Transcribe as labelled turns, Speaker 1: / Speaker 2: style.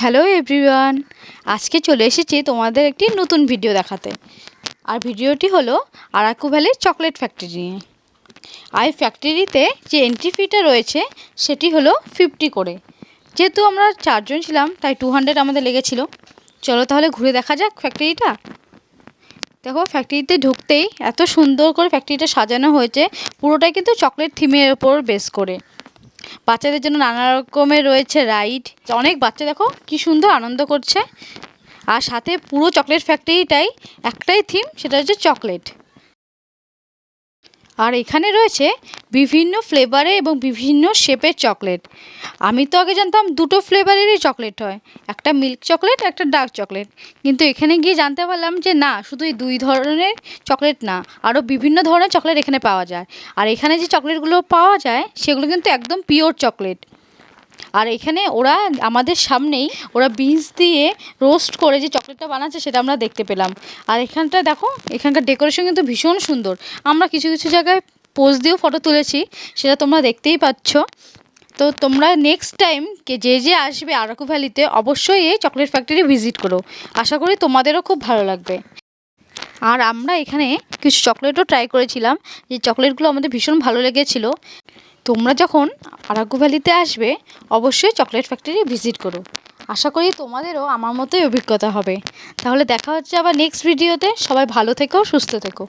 Speaker 1: Hello everyone, আজকে চলে এসেছি তোমাদের একটি নতুন ভিডিও দেখাতে। আর ভিডিওটি হলো আরাকু ভ্যালির চকলেট ফ্যাক্টরি নিয়ে। আর এই ফ্যাক্টরিতে যে এন্ট্রি ফিটা রয়েছে সেটি হলো 50 করে। যেহেতু আমরা 4 জন ছিলাম তাই 200 আমাদের লেগেছিল। চলো তাহলে ঘুরে দেখা যাক ফ্যাক্টরিটা। দেখো, ফ্যাক্টরিতে ঢুকতেই এত সুন্দর করে ফ্যাক্টরিটা সাজানো হয়েছে, পুরোটাই কিন্তু চকলেট থিমের ওপর বেস করে। বাচ্চাদের জন্য নানা রকমের রয়েছে রাইড। অনেক বাচ্চা দেখো কি সুন্দর আনন্দ করছে। আর সাথে পুরো চকলেট ফ্যাক্টরিটাই একটাই থিম, সেটা হচ্ছে চকলেট। আর এখানে রয়েছে বিভিন্ন ফ্লেভারে এবং বিভিন্ন শেপের চকলেট। আমি তো আগে জানতাম দুটো ফ্লেভারেরই চকলেট হয়, একটা মিল্ক চকলেট একটা ডার্ক চকলেট। কিন্তু এখানে গিয়ে জানতে পারলাম যে না, শুধু এই দুই ধরনের চকলেট না, আরও বিভিন্ন ধরনের চকলেট এখানে পাওয়া যায়। আর এখানে যে চকলেটগুলো পাওয়া যায় সেগুলো কিন্তু একদম পিওর চকলেট। আর এখানে ওরা আমাদের সামনেই ওরা বীজ দিয়ে রোস্ট করে যে চকলেটটা বানাচ্ছে সেটা আমরা দেখতে পেলাম। আর এখানটা দেখো, এখানকার ডেকোরেশন কিন্তু ভীষণ সুন্দর। আমরা কিছু কিছু জায়গায় পোজ দিয়েও ফটো তুলেছি, সেটা তোমরা দেখতেই পাচ্ছ। তো তোমরা নেক্সট টাইম যে আসবে আরাকু ভ্যালিতে অবশ্যই এই চকলেট ফ্যাক্টরি ভিজিট করো। আশা করি তোমাদেরও খুব ভালো লাগবে। আর আমরা এখানে কিছু চকলেটও ট্রাই করেছিলাম, যে চকলেটগুলো আমাদের ভীষণ ভালো লেগেছিলো। তোমরা যখন আরাকু ভ্যালিতে আসবে অবশ্যই চকলেট ফ্যাক্টরি ভিজিট করো। আশা করি তোমাদেরও আমার মতোই অভিজ্ঞতা হবে। তাহলে দেখা হচ্ছে আবার নেক্সট ভিডিওতে। সবাই ভালো থেকো, সুস্থ থেকো।